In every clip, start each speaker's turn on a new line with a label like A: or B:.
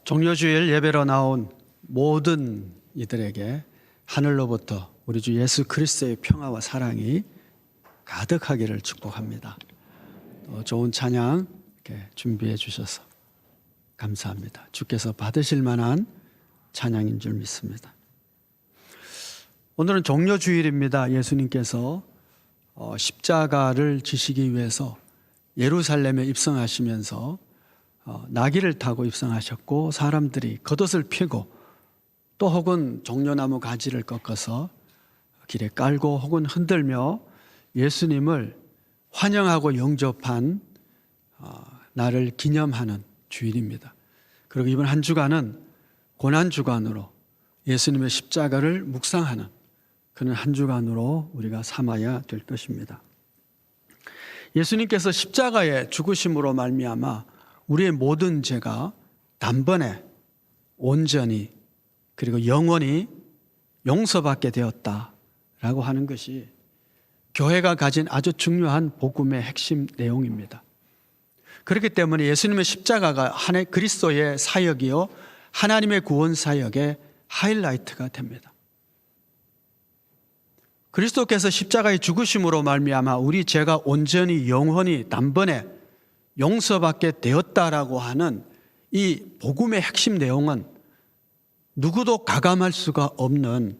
A: 종려주일 예배로 나온 모든 이들에게 하늘로부터 우리 주 예수 그리스도의 평화와 사랑이 가득하기를 축복합니다. 좋은 찬양 이렇게 준비해 주셔서 감사합니다. 주께서 받으실 만한 찬양인 줄 믿습니다. 오늘은 종려주일입니다. 예수님께서 십자가를 지시기 위해서 예루살렘에 입성하시면서 나귀를 타고 입성하셨고, 사람들이 겉옷을 피고 또 혹은 종려나무 가지를 꺾어서 길에 깔고 혹은 흔들며 예수님을 환영하고 영접한 날을 기념하는 주일입니다. 그리고 이번 한 주간은 고난주간으로 예수님의 십자가를 묵상하는 그런 한 주간으로 우리가 삼아야 될 것입니다. 예수님께서 십자가의 죽으심으로 말미암아 우리의 모든 죄가 단번에 온전히 그리고 영원히 용서받게 되었다라고 하는 것이 교회가 가진 아주 중요한 복음의 핵심 내용입니다. 그렇기 때문에 예수님의 십자가가 그리스도의 사역이요 하나님의 구원 사역의 하이라이트가 됩니다. 그리스도께서 십자가의 죽으심으로 말미암아 우리 죄가 온전히 영원히 단번에 용서받게 되었다라고 하는 이 복음의 핵심 내용은 누구도 가감할 수가 없는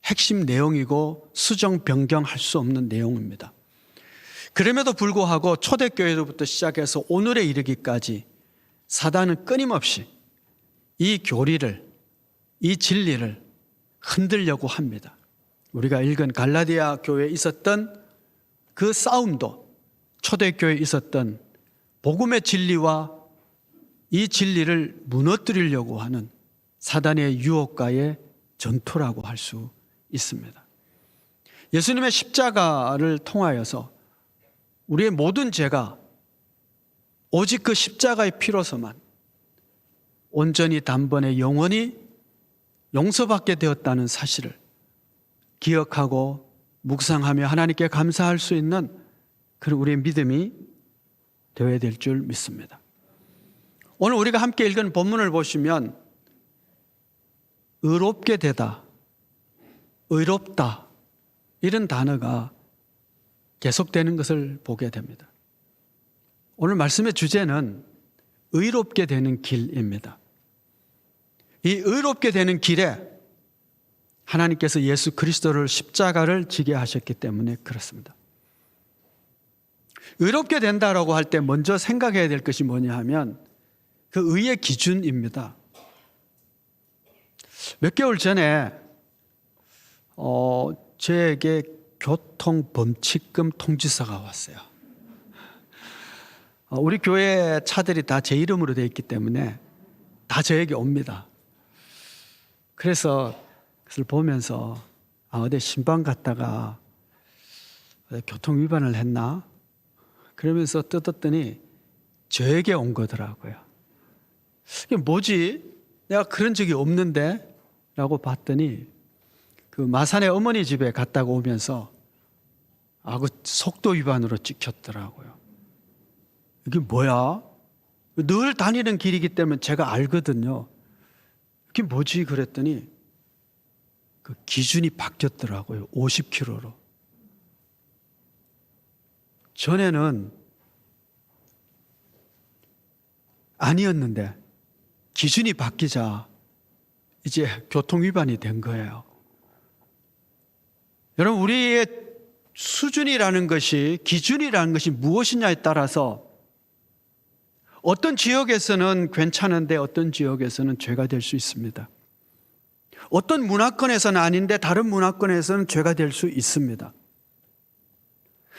A: 핵심 내용이고 수정 변경할 수 없는 내용입니다. 그럼에도 불구하고 초대교회로부터 시작해서 오늘에 이르기까지 사단은 끊임없이 이 교리를, 이 진리를 흔들려고 합니다. 우리가 읽은 갈라디아 교회에 있었던 그 싸움도 초대교회에 있었던 복음의 진리와 이 진리를 무너뜨리려고 하는 사단의 유혹과의 전투라고 할 수 있습니다. 예수님의 십자가를 통하여서 우리의 모든 죄가 오직 그 십자가의 피로서만 온전히 단번에 영원히 용서받게 되었다는 사실을 기억하고 묵상하며 하나님께 감사할 수 있는 그런 우리의 믿음이 되어야 될 줄 믿습니다. 오늘 우리가 함께 읽은 본문을 보시면 의롭게 되다, 의롭다 이런 단어가 계속되는 것을 보게 됩니다. 오늘 말씀의 주제는 의롭게 되는 길입니다. 이 의롭게 되는 길에 하나님께서 예수 그리스도를 십자가를 지게 하셨기 때문에 그렇습니다. 의롭게 된다라고 할 때 먼저 생각해야 될 것이 뭐냐 하면 그 의의 기준입니다. 몇 개월 전에 저에게 교통범칙금 통지서가 왔어요. 우리 교회 차들이 다 제 이름으로 되어 있기 때문에 다 저에게 옵니다. 그래서 그것을 보면서 어디 신방 갔다가 교통 위반을 했나? 그러면서 뜯었더니 저에게 온 거더라고요. 이게 뭐지? 내가 그런 적이 없는데? 라고 봤더니 그 마산의 어머니 집에 갔다가 오면서 그 속도 위반으로 찍혔더라고요. 이게 뭐야? 늘 다니는 길이기 때문에 제가 알거든요. 이게 뭐지? 그랬더니 그 기준이 바뀌었더라고요. 50km로. 전에는 아니었는데 기준이 바뀌자 이제 교통위반이 된 거예요. 여러분, 우리의 수준이라는 것이, 기준이라는 것이 무엇이냐에 따라서 어떤 지역에서는 괜찮은데 어떤 지역에서는 죄가 될 수 있습니다. 어떤 문화권에서는 아닌데 다른 문화권에서는 죄가 될 수 있습니다.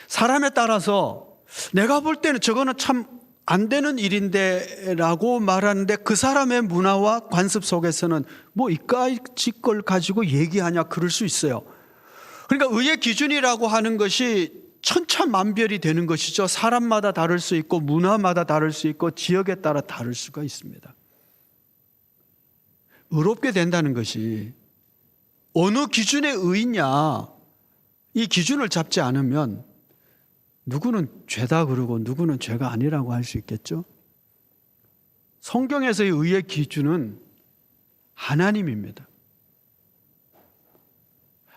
A: 사람에 따라서 내가 볼 때는 저거는 참 안 되는 일인데 라고 말하는데 그 사람의 문화와 관습 속에서는 뭐 이까짓 걸 가지고 얘기하냐 그럴 수 있어요. 그러니까 의의 기준이라고 하는 것이 천차만별이 되는 것이죠. 사람마다 다를 수 있고 문화마다 다를 수 있고 지역에 따라 다를 수가 있습니다. 의롭게 된다는 것이 어느 기준의 의냐, 이 기준을 잡지 않으면 누구는 죄다 그러고 누구는 죄가 아니라고 할 수 있겠죠. 성경에서의 의의 기준은 하나님입니다.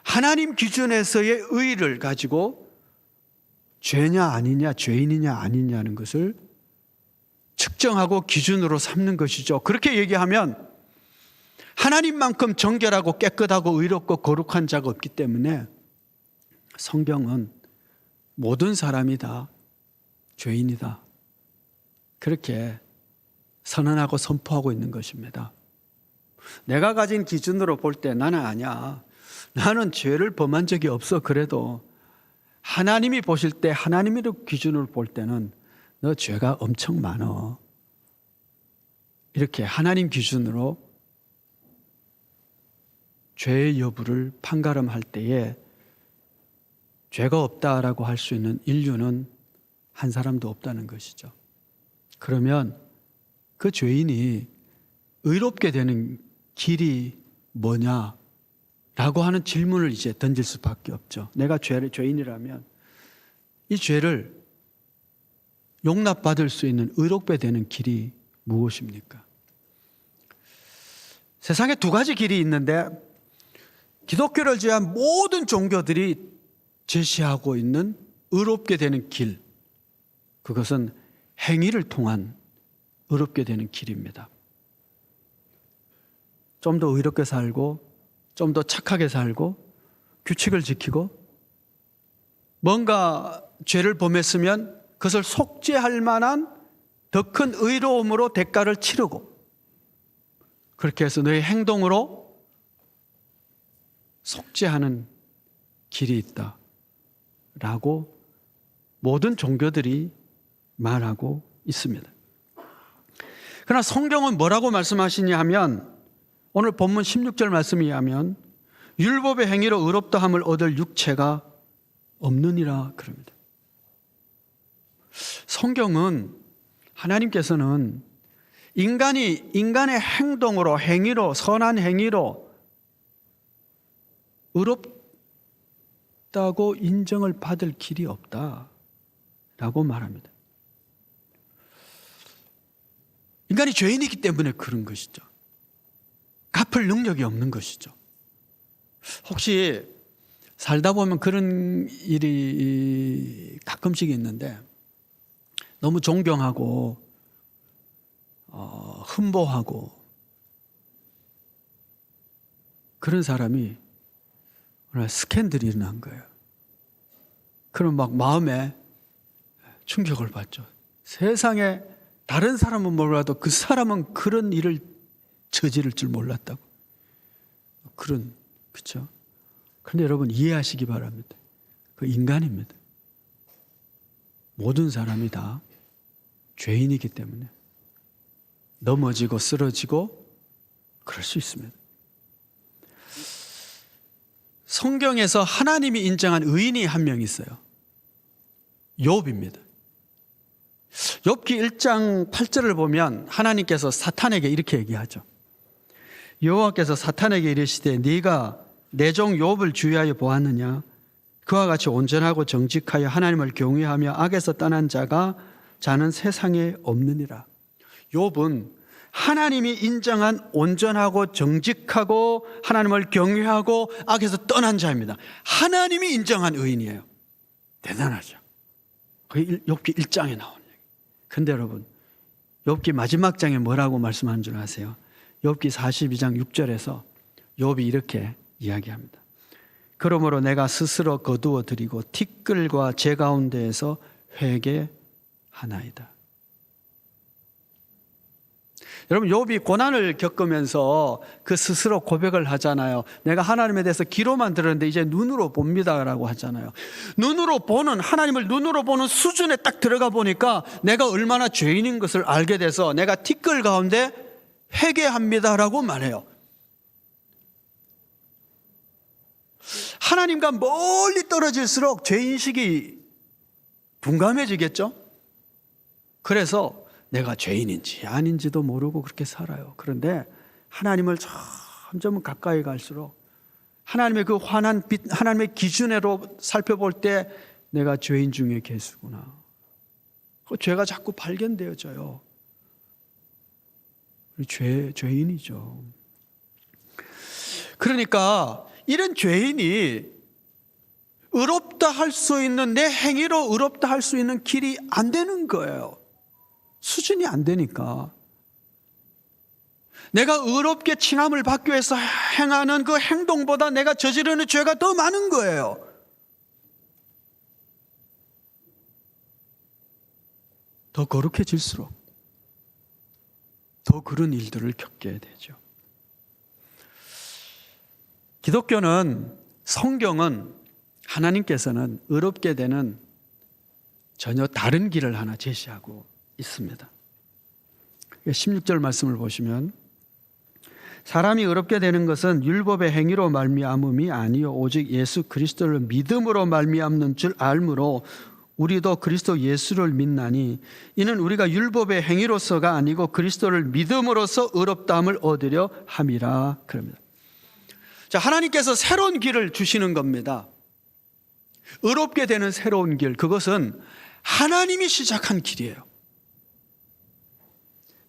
A: 하나님 기준에서의 의를 가지고 죄냐 아니냐, 죄인이냐 아니냐는 것을 측정하고 기준으로 삼는 것이죠. 그렇게 얘기하면 하나님만큼 정결하고 깨끗하고 의롭고 거룩한 자가 없기 때문에 성경은 모든 사람이 다 죄인이다, 그렇게 선언하고 선포하고 있는 것입니다. 내가 가진 기준으로 볼 때 나는 아니야, 나는 죄를 범한 적이 없어. 그래도 하나님이 보실 때, 하나님의 기준으로 볼 때는 너 죄가 엄청 많어, 이렇게 하나님 기준으로 죄의 여부를 판가름할 때에 죄가 없다라고 할 수 있는 인류는 한 사람도 없다는 것이죠. 그러면 그 죄인이 의롭게 되는 길이 뭐냐라고 하는 질문을 이제 던질 수밖에 없죠. 내가 죄인이라면 이 죄를 용납받을 수 있는 의롭게 되는 길이 무엇입니까? 세상에 두 가지 길이 있는데 기독교를 제한 모든 종교들이 제시하고 있는 의롭게 되는 길, 그것은 행위를 통한 의롭게 되는 길입니다. 좀 더 의롭게 살고, 좀 더 착하게 살고, 규칙을 지키고, 뭔가 죄를 범했으면 그것을 속죄할 만한 더 큰 의로움으로 대가를 치르고, 그렇게 해서 너의 행동으로 속죄하는 길이 있다 라고 모든 종교들이 말하고 있습니다. 그러나 성경은 뭐라고 말씀하시냐 하면, 오늘 본문 16절 말씀에 의하면 율법의 행위로 의롭다함을 얻을 육체가 없느니라 그럽니다. 성경은, 하나님께서는 인간의 행동으로, 행위로, 선한 행위로 의롭다고 인정을 받을 길이 없다라고 말합니다. 인간이 죄인이기 때문에 그런 것이죠. 갚을 능력이 없는 것이죠. 혹시 살다 보면 그런 일이 가끔씩 있는데, 너무 존경하고 흠모하고 그런 사람이 오늘 스캔들이 일어난 거예요. 그럼 막 마음에 충격을 받죠. 세상에 다른 사람은 몰라도 그 사람은 그런 일을 저지를 줄 몰랐다고. 그렇죠? 그런데 여러분 이해하시기 바랍니다. 그 인간입니다. 모든 사람이 다 죄인이기 때문에 넘어지고 쓰러지고 그럴 수 있습니다. 성경에서 하나님이 인정한 의인이 한 명 있어요. 욥입니다. 욥기 1장 8절을 보면 하나님께서 사탄에게 이렇게 얘기하죠. 여호와께서 사탄에게 이르시되 네가 내 종 욥을 주의하여 보았느냐? 그와 같이 온전하고 정직하여 하나님을 경외하며 악에서 떠난 자는 세상에 없느니라. 욥은 하나님이 인정한 온전하고 정직하고 하나님을 경외하고 악에서 떠난 자입니다. 하나님이 인정한 의인이에요. 대단하죠. 그게 욥기 1장에 나오는 얘기. 근데 여러분, 욥기 마지막 장에 뭐라고 말씀하는 줄 아세요? 욥기 42장 6절에서 욥이 이렇게 이야기합니다. 그러므로 내가 스스로 거두어 드리고 티끌과 제 가운데에서 회개하나이다. 여러분, 욥이 고난을 겪으면서 그 스스로 고백을 하잖아요. 내가 하나님에 대해서 귀로만 들었는데 이제 눈으로 봅니다라고 하잖아요. 하나님을 눈으로 보는 수준에 딱 들어가 보니까 내가 얼마나 죄인인 것을 알게 돼서 내가 티끌 가운데 회개합니다라고 말해요. 하나님과 멀리 떨어질수록 죄인식이 둔감해지겠죠? 그래서 내가 죄인인지 아닌지도 모르고 그렇게 살아요. 그런데 하나님을 점점 가까이 갈수록 하나님의 그 환한 빛, 하나님의 기준으로 살펴볼 때 내가 죄인 중에 개수구나. 그 죄가 자꾸 발견되어져요. 죄인이죠. 그러니까 이런 죄인이 의롭다 할 수 있는, 내 행위로 의롭다 할 수 있는 길이 안 되는 거예요. 수준이 안 되니까. 내가 의롭게 칭함을 받기 위해서 행하는 그 행동보다 내가 저지르는 죄가 더 많은 거예요. 더 거룩해질수록 더 그런 일들을 겪게 되죠. 기독교는, 성경은, 하나님께서는 의롭게 되는 전혀 다른 길을 하나 제시하고 있습니다. 16절 말씀을 보시면, 사람이 의롭게 되는 것은 율법의 행위로 말미암음이 아니요 오직 예수 그리스도를 믿음으로 말미암는 줄 알므로 우리도 그리스도 예수를 믿나니 이는 우리가 율법의 행위로서가 아니고 그리스도를 믿음으로써 의롭다함을 얻으려 함이라. 그럽니다. 자, 하나님께서 새로운 길을 주시는 겁니다. 의롭게 되는 새로운 길, 그것은 하나님이 시작한 길이에요.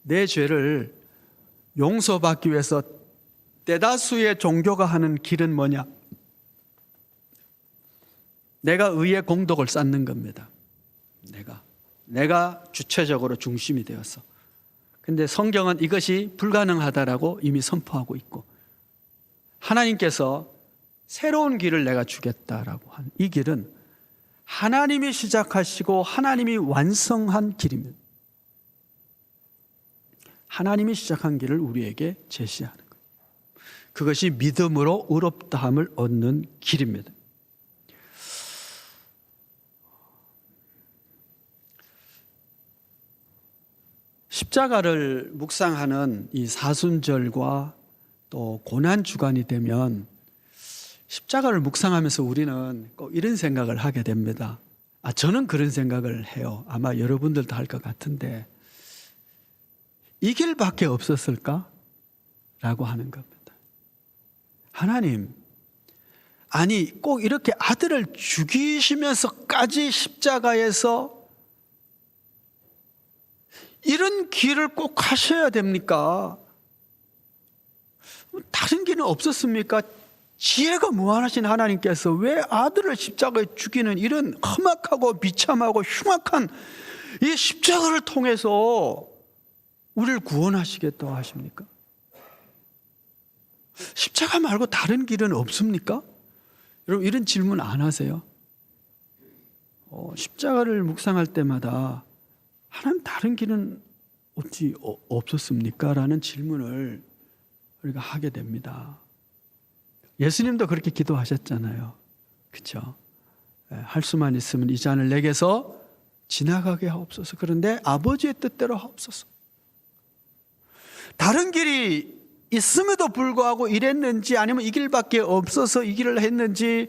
A: 내 죄를 용서받기 위해서 대다수의 종교가 하는 길은 뭐냐? 내가 의의 공덕을 쌓는 겁니다. 내가 주체적으로 중심이 되어서. 근데 성경은 이것이 불가능하다라고 이미 선포하고 있고, 하나님께서 새로운 길을 내가 주겠다라고 한 이 길은 하나님이 시작하시고 하나님이 완성한 길입니다. 하나님이 시작한 길을 우리에게 제시하는 거예요. 그것이 믿음으로 의롭다함을 얻는 길입니다. 십자가를 묵상하는 이 사순절과 또 고난주간이 되면 십자가를 묵상하면서 우리는 꼭 이런 생각을 하게 됩니다. 저는 그런 생각을 해요. 아마 여러분들도 할 것 같은데, 이 길밖에 없었을까? 라고 하는 겁니다. 하나님, 아니 꼭 이렇게 아들을 죽이시면서까지 십자가에서 이런 길을 꼭 하셔야 됩니까? 다른 길은 없었습니까? 지혜가 무한하신 하나님께서 왜 아들을 십자가에 죽이는 이런 험악하고 비참하고 흉악한 이 십자가를 통해서 우리를 구원하시겠다고 하십니까? 십자가 말고 다른 길은 없습니까? 여러분, 이런 질문 안 하세요? 십자가를 묵상할 때마다 하나님, 다른 길은 어찌 없었습니까? 라는 질문을 우리가 하게 됩니다. 예수님도 그렇게 기도하셨잖아요. 그렇죠? 할 수만 있으면 이 잔을 내게서 지나가게 하옵소서. 그런데 아버지의 뜻대로 하옵소서. 다른 길이 있음에도 불구하고 이랬는지, 아니면 이 길밖에 없어서 이 길을 했는지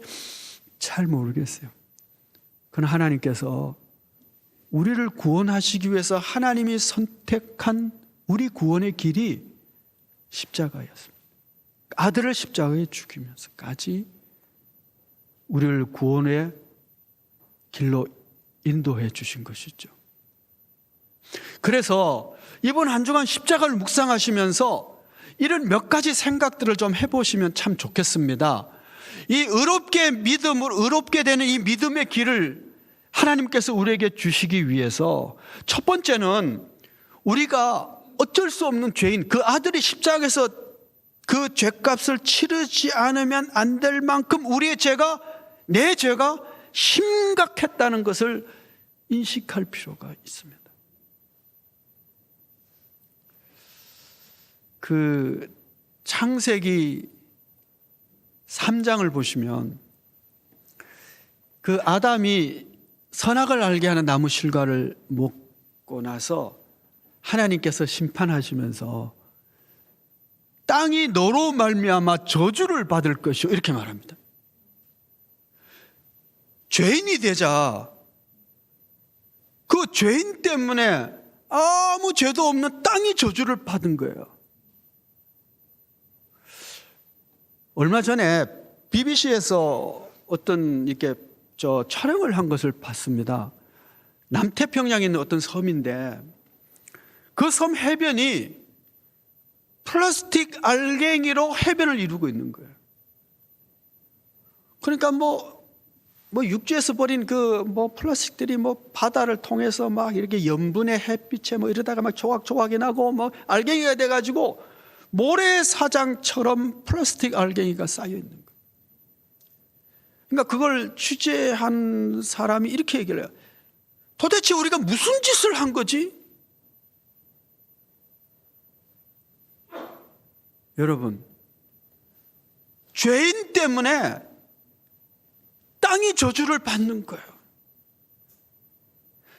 A: 잘 모르겠어요. 그러나 하나님께서 우리를 구원하시기 위해서 하나님이 선택한 우리 구원의 길이 십자가였습니다. 아들을 십자가에 죽이면서까지 우리를 구원의 길로 인도해 주신 것이죠. 그래서 이번 한 주간 십자가를 묵상하시면서 이런 몇 가지 생각들을 좀 해보시면 참 좋겠습니다. 이 의롭게 되는 이 믿음의 길을 하나님께서 우리에게 주시기 위해서 첫 번째는 우리가 어쩔 수 없는 죄인, 그 아들이 십자가에서 그 죄값을 치르지 않으면 안 될 만큼 우리의 죄가, 내 죄가 심각했다는 것을 인식할 필요가 있습니다. 그 창세기 3장을 보시면 그 아담이 선악을 알게 하는 나무 실과를 먹고 나서 하나님께서 심판하시면서 땅이 너로 말미암아 저주를 받을 것이요, 이렇게 말합니다. 죄인이 되자 그 죄인 때문에 아무 죄도 없는 땅이 저주를 받은 거예요. 얼마 전에 BBC에서 어떤 이렇게 촬영을 한 것을 봤습니다. 남태평양에 있는 어떤 섬인데 그 섬 해변이 플라스틱 알갱이로 해변을 이루고 있는 거예요. 그러니까 육지에서 버린 플라스틱들이 바다를 통해서 막 이렇게 염분의 햇빛에 이러다가 막 조각조각이 나고 알갱이가 돼가지고 모래사장처럼 플라스틱 알갱이가 쌓여 있는 거예요. 그러니까 그걸 취재한 사람이 이렇게 얘기를 해요. 도대체 우리가 무슨 짓을 한 거지? 여러분, 죄인 때문에 땅이 저주를 받는 거예요.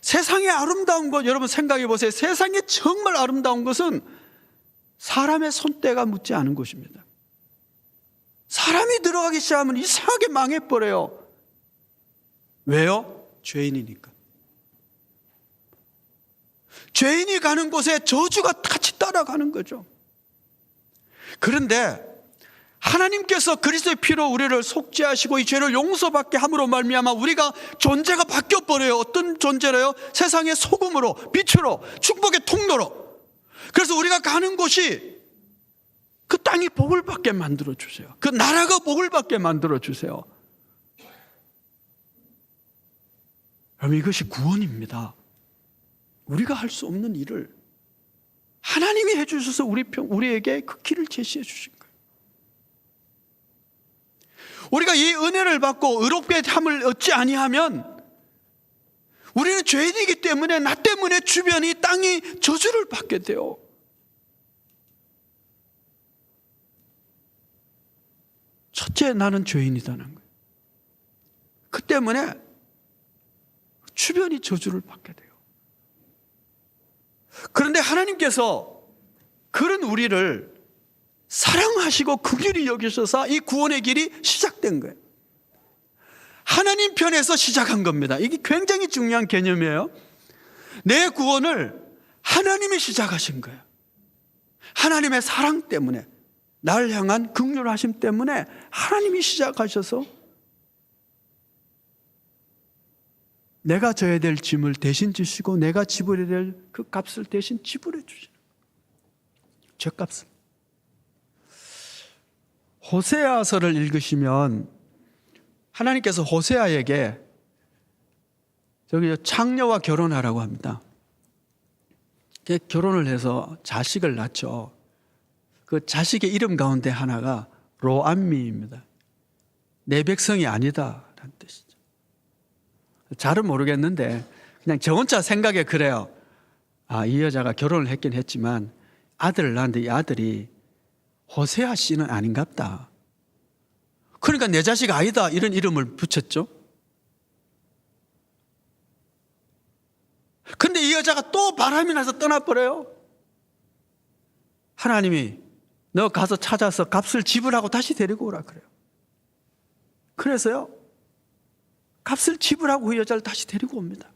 A: 세상의 아름다운 것, 여러분 생각해 보세요. 세상에 정말 아름다운 것은 사람의 손때가 묻지 않은 곳입니다. 사람이 들어가기 시작하면 이상하게 망해버려요. 왜요? 죄인이니까. 죄인이 가는 곳에 저주가 같이 따라가는 거죠. 그런데 하나님께서 그리스도의 피로 우리를 속죄하시고 이 죄를 용서받게 함으로 말미암아 우리가 존재가 바뀌어버려요. 어떤 존재로요? 세상의 소금으로, 빛으로, 축복의 통로로. 그래서 우리가 가는 곳이 그 땅이 복을 받게 만들어주세요. 그 나라가 복을 받게 만들어주세요. 여러분, 이것이 구원입니다. 우리가 할 수 없는 일을 하나님이 해주셔서 우리에게 그 길을 제시해 주신 거예요. 우리가 이 은혜를 받고 의롭게 함을 얻지 아니하면 우리는 죄인이기 때문에 나 때문에 주변이 땅이 저주를 받게 돼요. 첫째, 나는 죄인이다는 거예요. 그 때문에 주변이 저주를 받게 돼요. 그런데 하나님께서 그런 우리를 사랑하시고 긍휼히 여기셔서 이 구원의 길이 시작된 거예요. 하나님 편에서 시작한 겁니다. 이게 굉장히 중요한 개념이에요. 내 구원을 하나님이 시작하신 거예요. 하나님의 사랑 때문에, 날 향한 긍휼하심 때문에 하나님이 시작하셔서 내가 져야 될 짐을 대신 지시고 내가 지불해야 될 그 값을 대신 지불해 주시는 거예요. 죄값을. 호세아서를 읽으시면 하나님께서 호세아에게 창녀와 결혼하라고 합니다. 결혼을 해서 자식을 낳죠. 그 자식의 이름 가운데 하나가 로암미입니다. 내 백성이 아니다라는 뜻이죠. 잘은 모르겠는데 그냥 저 혼자 생각에 그래요. 이 여자가 결혼을 했긴 했지만 아들을 낳았는데 이 아들이 호세아 씨는 아닌갑다. 그러니까 내 자식 아니다 이런 이름을 붙였죠. 근데 이 여자가 또 바람이 나서 떠나버려요. 하나님이 너 가서 찾아서 값을 지불하고 다시 데리고 오라 그래요. 그래서요, 값을 지불하고 이 여자를 다시 데리고 옵니다.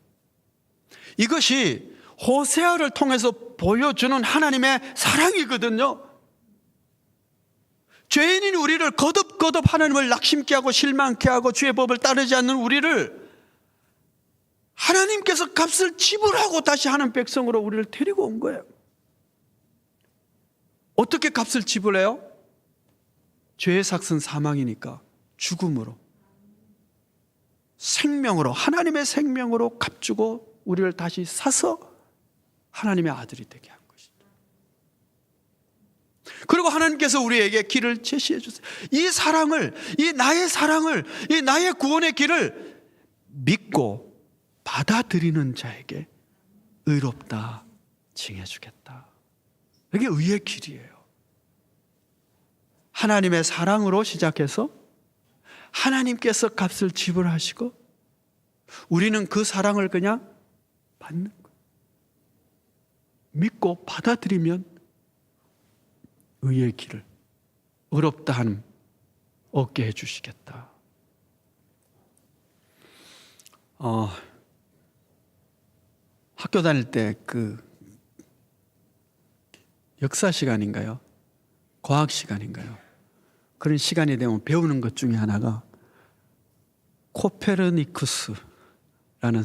A: 이것이 호세아를 통해서 보여주는 하나님의 사랑이거든요. 죄인인 우리를 거듭거듭 하나님을 낙심케 하고 실망케 하고 주의 법을 따르지 않는 우리를 하나님께서 값을 지불하고 다시 하는 백성으로 우리를 데리고 온 거예요. 어떻게 값을 지불해요? 죄의 삭은 사망이니까 죽음으로, 생명으로, 하나님의 생명으로 값주고 우리를 다시 사서 하나님의 아들이 되게 한 것입니다. 그리고 하나님께서 우리에게 길을 제시해 주세요. 이 사랑을, 이 나의 구원의 길을 믿고 받아들이는 자에게 의롭다 칭해주겠다. 이게 의의 길이에요. 하나님의 사랑으로 시작해서 하나님께서 값을 지불하시고 우리는 그 사랑을 그냥 받는 거예요. 믿고 받아들이면 의의 길을, 의롭다 함 얻게 해주시겠다. 학교 다닐 때 그 역사 시간인가요? 과학 시간인가요? 그런 시간이 되면 배우는 것 중에 하나가 코페르니쿠스라는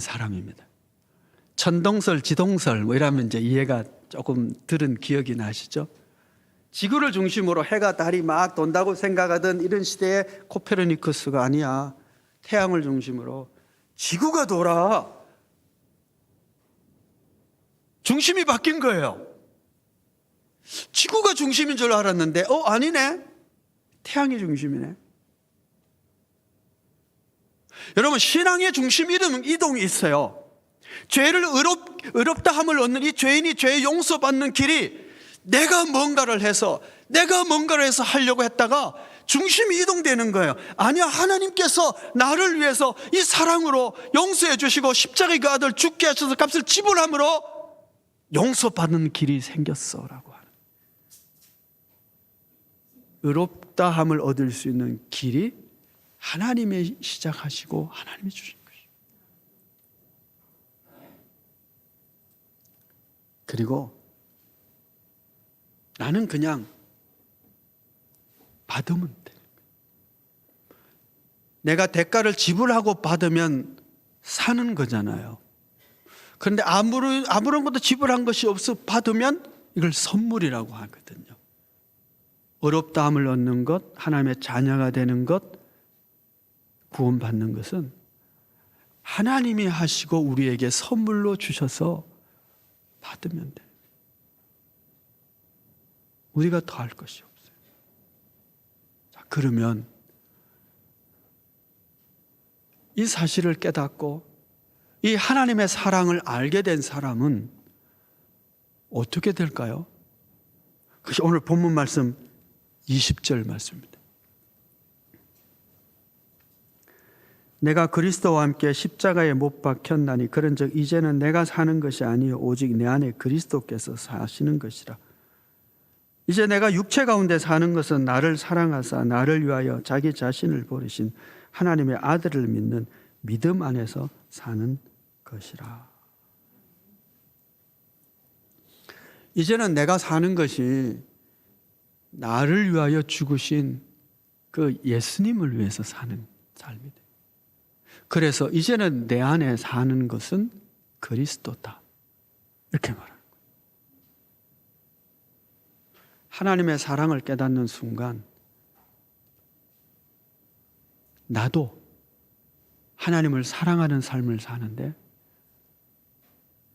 A: 사람입니다. 천동설, 지동설 이러면 이제 이해가 조금 들은 기억이 나시죠? 지구를 중심으로 해가 달이 막 돈다고 생각하던 이런 시대에 코페르니쿠스가 아니야. 태양을 중심으로 지구가 돌아. 중심이 바뀐 거예요. 지구가 중심인 줄 알았는데 아니네. 태양이 중심이네. 여러분, 신앙의 중심 이동이 있어요. 죄를 의롭다 함을 얻는 이 죄인이 죄 용서받는 길이 내가 뭔가를 해서 하려고 했다가 중심이 이동되는 거예요. 아니야, 하나님께서 나를 위해서 이 사랑으로 용서해 주시고 십자가의 그 아들 죽게 하셔서 값을 지불함으로 용서받는 길이 생겼어라고 하는, 의롭다함을 얻을 수 있는 길이 하나님이 시작하시고 하나님이 주신 것이죠. 그리고 나는 그냥 받으면 돼. 내가 대가를 지불하고 받으면 사는 거잖아요. 그런데 아무런 것도 지불한 것이 없어 받으면 이걸 선물이라고 하거든요. 의롭다함을 얻는 것, 하나님의 자녀가 되는 것, 구원받는 것은 하나님이 하시고 우리에게 선물로 주셔서 받으면 돼요. 우리가 더 할 것이 없어요. 자, 그러면 이 사실을 깨닫고 이 하나님의 사랑을 알게 된 사람은 어떻게 될까요? 그것이 오늘 본문 말씀 20절 말씀입니다. 내가 그리스도와 함께 십자가에 못 박혔나니 그런즉 이제는 내가 사는 것이 아니요 오직 내 안에 그리스도께서 사시는 것이라. 이제 내가 육체 가운데 사는 것은 나를 사랑하사 나를 위하여 자기 자신을 버리신 하나님의 아들을 믿는 믿음 안에서 사는 것이라. 이제는 내가 사는 것이 나를 위하여 죽으신 그 예수님을 위해서 사는 삶이다. 그래서 이제는 내 안에 사는 것은 그리스도다. 이렇게 말합니다. 하나님의 사랑을 깨닫는 순간 나도 하나님을 사랑하는 삶을 사는데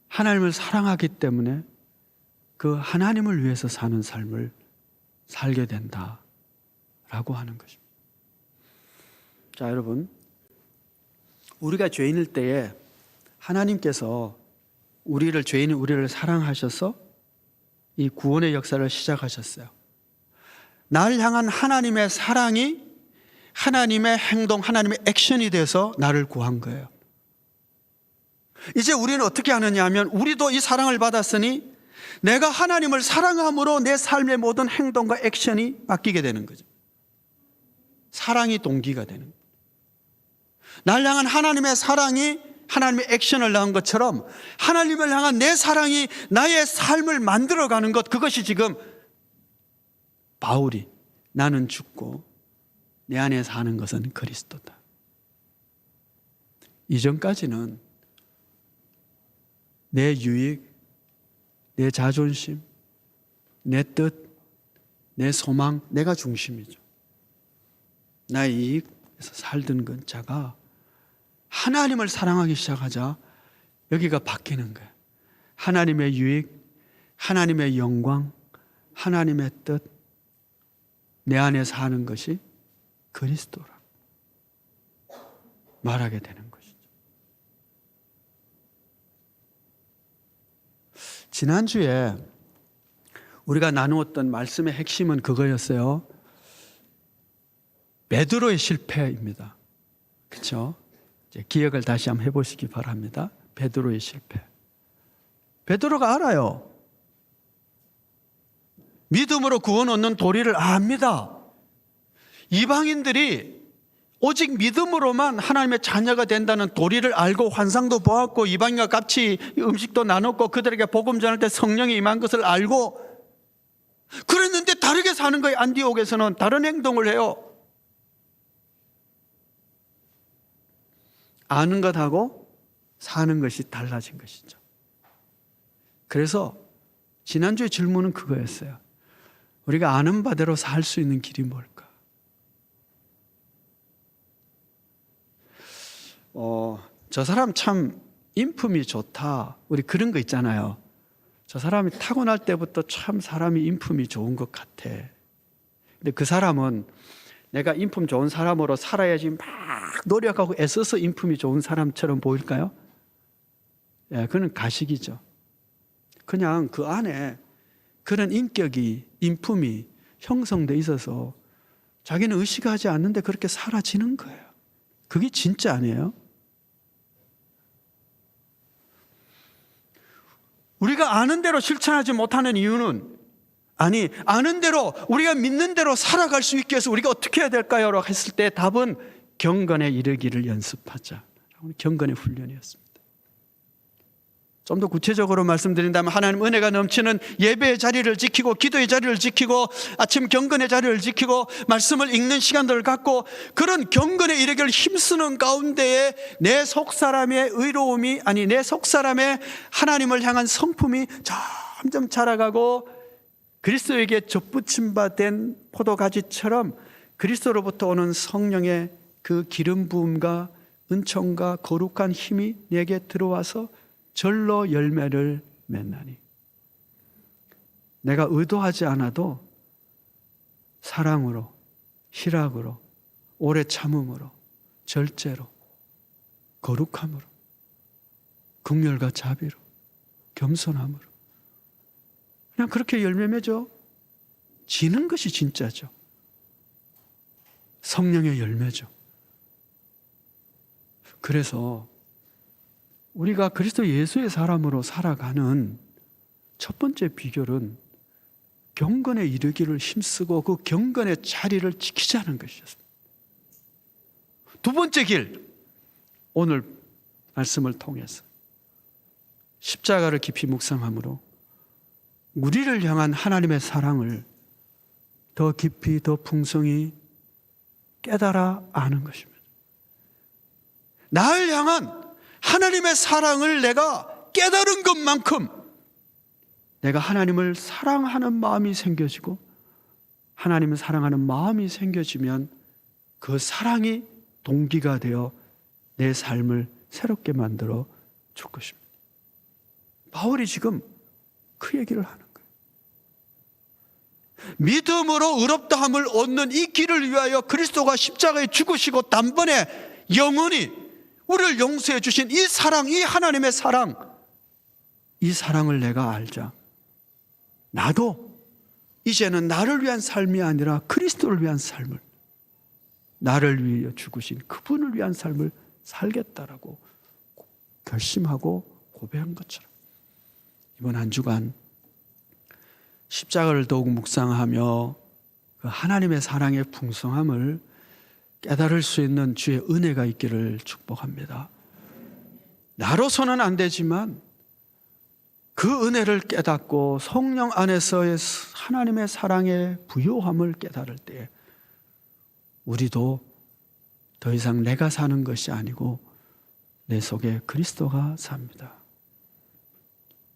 A: 하나님을 사랑하기 때문에 그 하나님을 위해서 사는 삶을 살게 된다라고 하는 것입니다. 자, 여러분, 우리가 죄인일 때에 하나님께서 죄인인 우리를 사랑하셔서 이 구원의 역사를 시작하셨어요. 나를 향한 하나님의 사랑이 하나님의 행동, 하나님의 액션이 돼서 나를 구한 거예요. 이제 우리는 어떻게 하느냐 하면 우리도 이 사랑을 받았으니 내가 하나님을 사랑함으로 내 삶의 모든 행동과 액션이 바뀌게 되는 거죠. 사랑이 동기가 되는 거예요. 나를 향한 하나님의 사랑이 하나님의 액션을 낳은 것처럼 하나님을 향한 내 사랑이 나의 삶을 만들어가는 것, 그것이 지금 바울이 나는 죽고 내 안에 사는 것은 그리스도다. 이전까지는 내 유익, 내 자존심, 내 뜻, 내 소망, 내가 중심이죠. 나의 이익에서 살던 건 자가 하나님을 사랑하기 시작하자 여기가 바뀌는 거예요. 하나님의 유익, 하나님의 영광, 하나님의 뜻, 내 안에 사는 것이 그리스도라 말하게 되는 것이죠. 지난주에 우리가 나누었던 말씀의 핵심은 그거였어요. 베드로의 실패입니다. 그렇죠? 기억을 다시 한번 해보시기 바랍니다. 베드로의 실패. 베드로가 알아요. 믿음으로 구원 얻는 도리를 압니다. 이방인들이 오직 믿음으로만 하나님의 자녀가 된다는 도리를 알고 환상도 보았고 이방인과 같이 음식도 나눴고 그들에게 복음 전할 때 성령이 임한 것을 알고 그랬는데 다르게 사는 거예요. 안디옥에서는 다른 행동을 해요. 아는 것하고 사는 것이 달라진 것이죠. 그래서 지난주에 질문은 그거였어요. 우리가 아는 바대로 살 수 있는 길이 뭘까? 저 사람 참 인품이 좋다. 우리 그런 거 있잖아요. 저 사람이 타고날 때부터 참 사람이 인품이 좋은 것 같아. 근데 그 사람은 내가 인품 좋은 사람으로 살아야지 막 노력하고 애써서 인품이 좋은 사람처럼 보일까요? 예, 그건 가식이죠. 그냥 그 안에 그런 인격이, 인품이 형성돼 있어서 자기는 의식하지 않는데 그렇게 사라지는 거예요. 그게 진짜 아니에요? 우리가 아는 대로 실천하지 못하는 이유는, 아는 대로, 우리가 믿는 대로 살아갈 수 있게 해서 우리가 어떻게 해야 될까요? 라고 했을 때 답은 경건에 이르기를 연습하자. 경건의 훈련이었습니다. 좀 더 구체적으로 말씀드린다면, 하나님 은혜가 넘치는 예배의 자리를 지키고, 기도의 자리를 지키고, 아침 경건의 자리를 지키고, 말씀을 읽는 시간들을 갖고, 그런 경건에 이르기를 힘쓰는 가운데에 내 속사람의 의로움이, 내 속사람의 하나님을 향한 성품이 점점 자라가고, 그리스도에게 접붙임 바 된 포도가지처럼 그리스도로부터 오는 성령의 그 기름 부음과 은총과 거룩한 힘이 내게 들어와서 절로 열매를 맺나니, 내가 의도하지 않아도 사랑으로, 희락으로, 오래 참음으로, 절제로, 거룩함으로, 긍휼과 자비로, 겸손함으로 그냥 그렇게 열매 맺어 지는 것이 진짜죠. 성령의 열매죠. 그래서 우리가 그리스도 예수의 사람으로 살아가는 첫 번째 비결은 경건에 이르기를 힘쓰고 그 경건의 자리를 지키자는 것이었습니다. 두 번째 길, 오늘 말씀을 통해서 십자가를 깊이 묵상함으로 우리를 향한 하나님의 사랑을 더 깊이, 더 풍성히 깨달아 아는 것입니다. 나를 향한 하나님의 사랑을 내가 깨달은 것만큼 내가 하나님을 사랑하는 마음이 생겨지고, 하나님을 사랑하는 마음이 생겨지면 그 사랑이 동기가 되어 내 삶을 새롭게 만들어 줄 것입니다. 바울이 지금 그 얘기를 하는 거예요. 믿음으로 의롭다함을 얻는 이 길을 위하여 그리스도가 십자가에 죽으시고 단번에 영원히 우리를 용서해 주신 이 사랑, 이 하나님의 사랑, 이 사랑을 내가 알자. 나도 이제는 나를 위한 삶이 아니라 그리스도를 위한 삶을, 나를 위해 죽으신 그분을 위한 삶을 살겠다라고 결심하고 고백한 것처럼 이번 한 주간 십자가를 더욱 묵상하며 그 하나님의 사랑의 풍성함을 깨달을 수 있는 주의 은혜가 있기를 축복합니다. 나로서는 안 되지만 그 은혜를 깨닫고 성령 안에서의 하나님의 사랑의 부요함을 깨달을 때 우리도 더 이상 내가 사는 것이 아니고 내 속에 그리스도가 삽니다.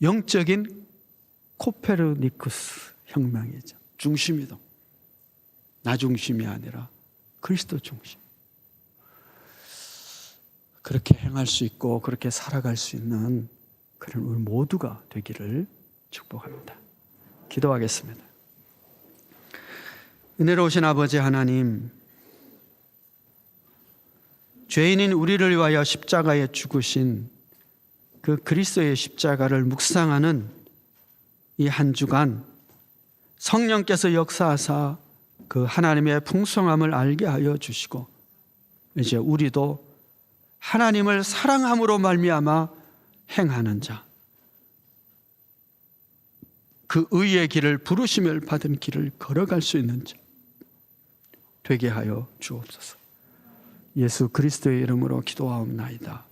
A: 영적인 코페르니쿠스 혁명이죠. 중심이동. 나 중심이 아니라 그리스도 중심. 그렇게 행할 수 있고 그렇게 살아갈 수 있는 그런 우리 모두가 되기를 축복합니다. 기도하겠습니다. 은혜로우신 아버지 하나님, 죄인인 우리를 위하여 십자가에 죽으신 그 그리스도의 십자가를 묵상하는 이 한 주간 성령께서 역사하사 그 하나님의 풍성함을 알게 하여 주시고, 이제 우리도 하나님을 사랑함으로 말미암아 행하는 자, 그 의의 길을 부르심을 받은 길을 걸어갈 수 있는 자 되게 하여 주옵소서. 예수 그리스도의 이름으로 기도하옵나이다.